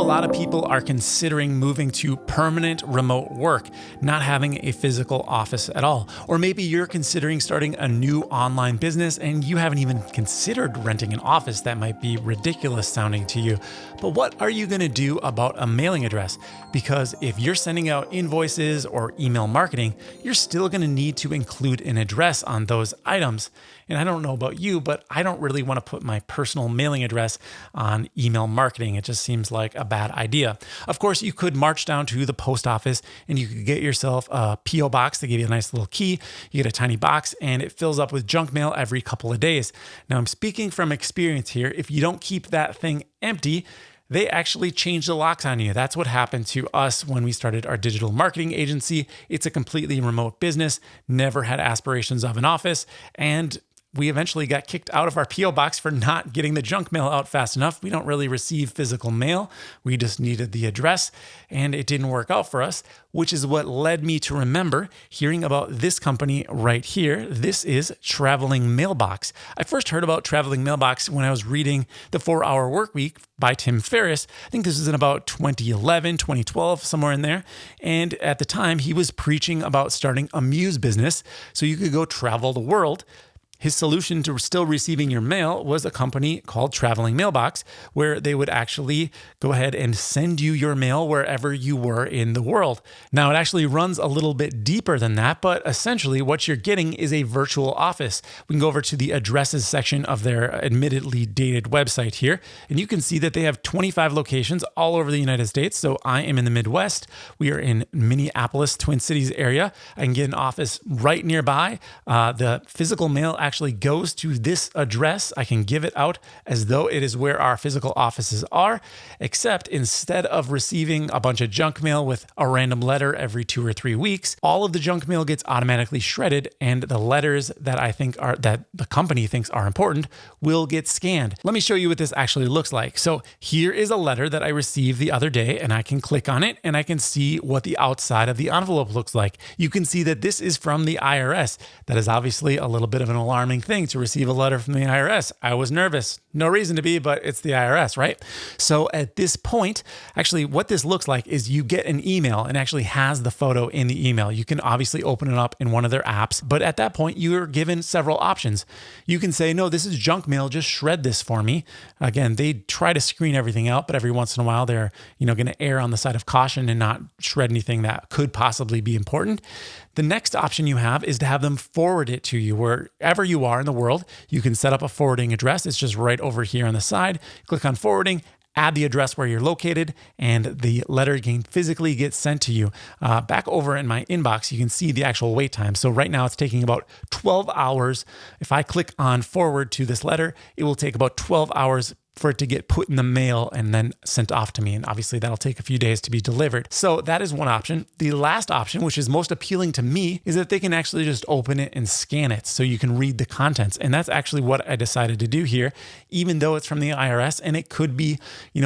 a lot of people are considering moving to permanent remote work, not having a physical office at all. Or maybe you're considering starting a new online business and you haven't even considered renting an office. That might be ridiculous sounding to you. But what are you going to do about a mailing address? Because if you're sending out invoices or email marketing, you're still going to need to include an address on those items. And I don't know about you, but I don't really want to put my personal mailing address on email marketing. It just seems like a bad idea. Of course, you could march down to the post office and you could get yourself a P.O. box. They give you a nice little key. You get a tiny box and it fills up with junk mail every couple of days. Now, I'm speaking from experience here. If you don't keep that thing empty, they actually change the locks on you. That's what happened to us when we started our digital marketing agency. It's a completely remote business, never had aspirations of an office, and we eventually got kicked out of our P.O. box for not getting the junk mail out fast enough. We don't really receive physical mail. We just needed the address, and it didn't work out for us, which is what led me to remember hearing about this company right here. This is Traveling Mailbox. I first heard about Traveling Mailbox when I was reading The 4-Hour Workweek by Tim Ferriss. I think this was in about 2011, 2012, somewhere in there. And at the time, he was preaching about starting a Muse business so you could go travel the world. His solution to still receiving your mail was a company called Traveling Mailbox, where they would actually go ahead and send you your mail wherever you were in the world. Now, it actually runs a little bit deeper than that, but essentially what you're getting is a virtual office. We can go over to the addresses section of their admittedly dated website here, and you can see that they have 25 locations all over the United States. So I am in the Midwest. We are in Minneapolis, Twin Cities area. I can get an office right nearby. The physical mail actually goes to this address. I can give it out as though it is where our physical offices are, except instead of receiving a bunch of junk mail with a random letter every 2 or 3 weeks, all of the junk mail gets automatically shredded, and the letters that the company thinks are important will get scanned. Let me show you what this actually looks like. So here is a letter that I received the other day, and I can click on it and I can see what the outside of the envelope looks like. You can see that this is from the IRS. That is obviously a little bit of an alarming thing to receive a letter from the IRS. I was nervous. No reason to be, but it's the IRS, right? So at this point, actually what this looks like is you get an email and actually has the photo in the email. You can obviously open it up in one of their apps, but at that point you're given several options. You can say, no, this is junk mail, just shred this for me. Again, they try to screen everything out, but every once in a while they're, going to err on the side of caution and not shred anything that could possibly be important. The next option you have is to have them forward it to you wherever you are in the world. You can set up a forwarding address. It's just right over here on the side. Click on forwarding, add the address where you're located, and the letter can physically get sent to you. Back over in my inbox, you can see the actual wait time. So right now it's taking about 12 hours. If I click on forward to this letter, it will take about 12 hours for it to get put in the mail and then sent off to me. And obviously that'll take a few days to be delivered. So that is one option. The last option, which is most appealing to me, is that they can actually just open it and scan it so you can read the contents. And that's actually what I decided to do here, even though it's from the IRS and it could be,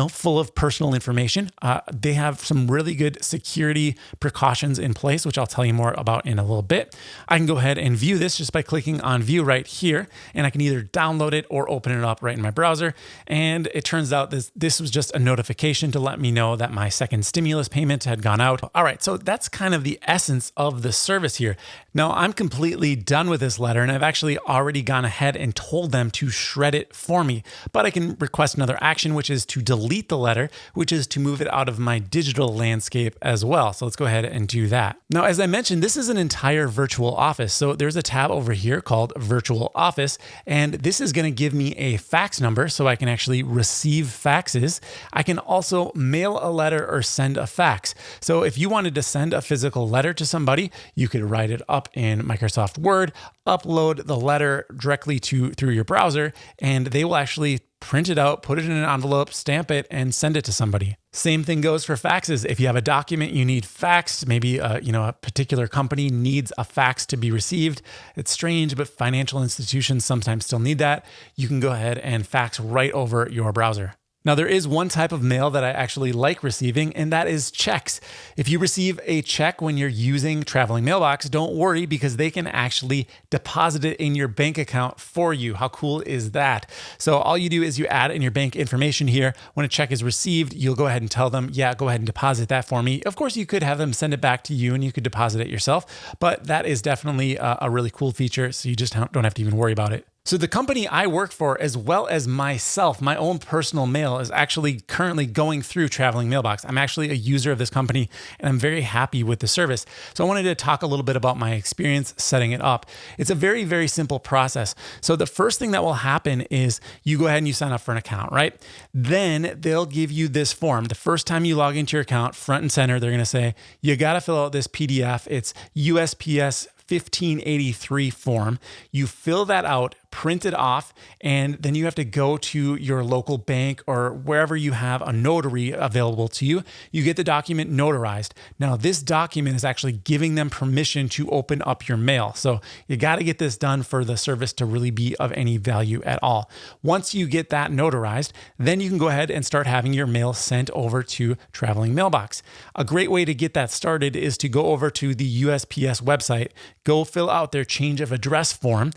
full of personal information. They have some really good security precautions in place, which I'll tell you more about in a little bit. I can go ahead and view this just by clicking on view right here, and I can either download it or open it up right in my browser. And it turns out this was just a notification to let me know that my second stimulus payment had gone out. All right, so that's kind of the essence of the service here. Now, I'm completely done with this letter, and I've actually already gone ahead and told them to shred it for me. But I can request another action, which is to delete the letter, which is to move it out of my digital landscape as well. So let's go ahead and do that. Now, as I mentioned, this is an entire virtual office. So there's a tab over here called Virtual Office, and this is going to give me a fax number so I can actually receive faxes. I can also mail a letter or send a fax. So if you wanted to send a physical letter to somebody, you could write it up in Microsoft Word, upload the letter directly through your browser, and they will actually print it out, put it in an envelope, stamp it, and send it to somebody. Same thing goes for faxes. If you have a document you need faxed, maybe a particular company needs a fax to be received. It's strange, but financial institutions sometimes still need that. You can go ahead and fax right over your browser. Now, there is one type of mail that I actually like receiving, and that is checks. If you receive a check when you're using Traveling Mailbox, don't worry because they can actually deposit it in your bank account for you. How cool is that? So all you do is you add in your bank information here. When a check is received, you'll go ahead and tell them, yeah, go ahead and deposit that for me. Of course, you could have them send it back to you and you could deposit it yourself, but that is definitely a really cool feature. So you just don't have to even worry about it. So the company I work for, as well as myself, my own personal mail is actually currently going through Traveling Mailbox. I'm actually a user of this company and I'm very happy with the service. So I wanted to talk a little bit about my experience setting it up. It's a very, very simple process. So the first thing that will happen is you go ahead and you sign up for an account, right? Then they'll give you this form. The first time you log into your account, front and center, they're going to say, you got to fill out this PDF. It's USPS 1583 form. You fill that out, print it off, and then you have to go to your local bank or wherever you have a notary available to you. You get the document notarized. Now, this document is actually giving them permission to open up your mail. So you got to get this done for the service to really be of any value at all. Once you get that notarized, then you can go ahead and start having your mail sent over to Traveling Mailbox. A great way to get that started is to go over to the USPS website, go fill out their change of address form.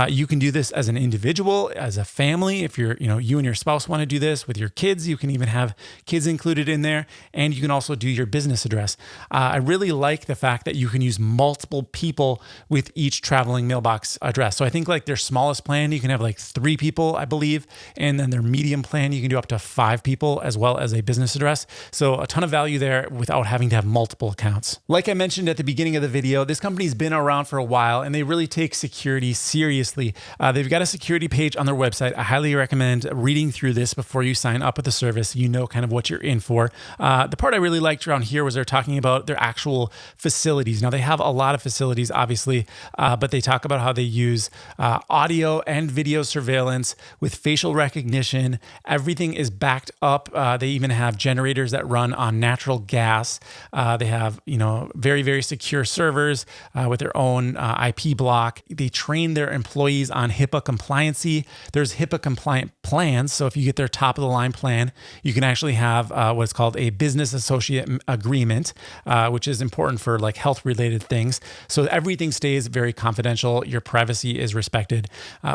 You can do this as an individual, as a family. If you and your spouse want to do this with your kids, you can even have kids included in there. And you can also do your business address. I really like the fact that you can use multiple people with each Traveling Mailbox address. So I think like their smallest plan, you can have like 3 people, I believe. And then their medium plan, you can do up to 5 people as well as a business address. So a ton of value there without having to have multiple accounts. Like I mentioned at the beginning of the video, this company's been around for a while and they really take security seriously. They've got a security page on their website. I highly recommend reading through this before you sign up with the service. So you know kind of what you're in for. The part I really liked around here was they're talking about their actual facilities. Now they have a lot of facilities, obviously, but they talk about how they use audio and video surveillance with facial recognition. Everything is backed up. They even have generators that run on natural gas. They have, very, very secure servers with their own IP block. They train their employees on HIPAA compliancy. There's HIPAA compliant plans. So if you get their top of the line plan, you can actually have what's called a business associate agreement, which is important for like health related things. So everything stays very confidential. Your privacy is respected.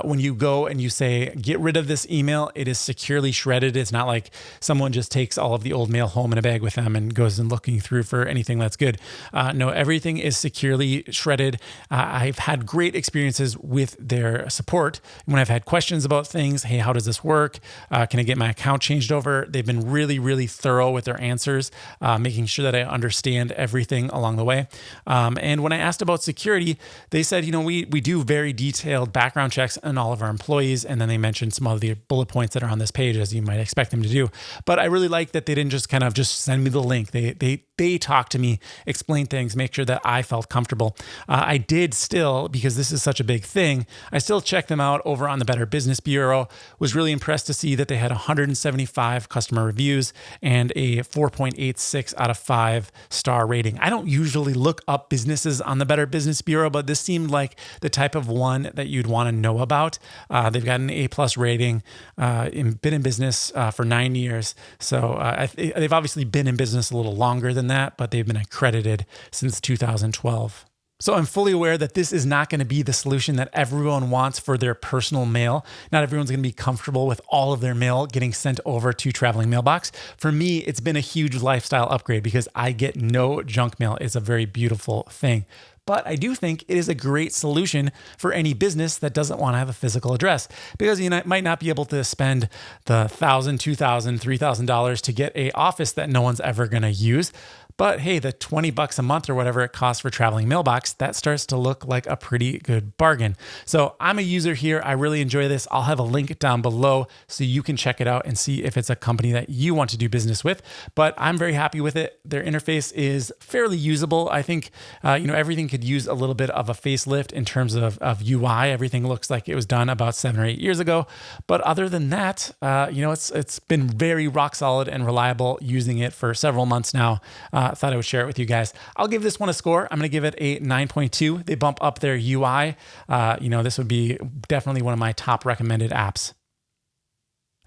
When you go and you say, get rid of this email, it is securely shredded. It's not like someone just takes all of the old mail home in a bag with them and goes and looking through for anything that's good. No, everything is securely shredded. I've had great experiences with their support. When I've had questions about things, hey, how does this work? Can I get my account changed over? They've been really, really thorough with their answers, making sure that I understand everything along the way. And when I asked about security, they said, we do very detailed background checks on all of our employees. And then they mentioned some of the bullet points that are on this page, as you might expect them to do. But I really like that they didn't just kind of just send me the link. They talked to me, explained things, make sure that I felt comfortable. I did still, because this is such a big thing, I still checked them out over on the Better Business Bureau. Was really impressed to see that they had 175 customer reviews and a 4.86 out of 5 star rating. I don't usually look up businesses on the Better Business Bureau, but this seemed like the type of one that you'd want to know about. They've got an A+ rating, been in business for 9 years. So they've obviously been in business a little longer than that, but they've been accredited since 2012. So I'm fully aware that this is not going to be the solution that everyone wants for their personal mail. Not everyone's going to be comfortable with all of their mail getting sent over to Traveling Mailbox. For me, it's been a huge lifestyle upgrade because I get no junk mail. It's a very beautiful thing. But I do think it is a great solution for any business that doesn't want to have a physical address, because you might not be able to spend the $1,000, $2,000, $3,000 to get an office that no one's ever going to use. But hey, the $20 a month or whatever it costs for Traveling Mailbox, that starts to look like a pretty good bargain. So I'm a user here. I really enjoy this. I'll have a link down below so you can check it out and see if it's a company that you want to do business with. But I'm very happy with it. Their interface is fairly usable. I think everything could use a little bit of a facelift in terms of UI. Everything looks like it was done about 7 or 8 years ago. But other than that, it's been very rock solid and reliable, using it for several months now. Thought I would share it with you guys. I'll give this one a score. I'm going to give it a 9.2. They bump up their UI. This would be definitely one of my top recommended apps.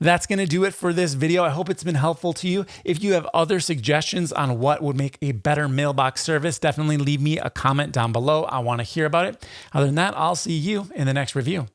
That's going to do it for this video. I hope it's been helpful to you. If you have other suggestions on what would make a better mailbox service, definitely leave me a comment down below. I want to hear about it. Other than that, I'll see you in the next review.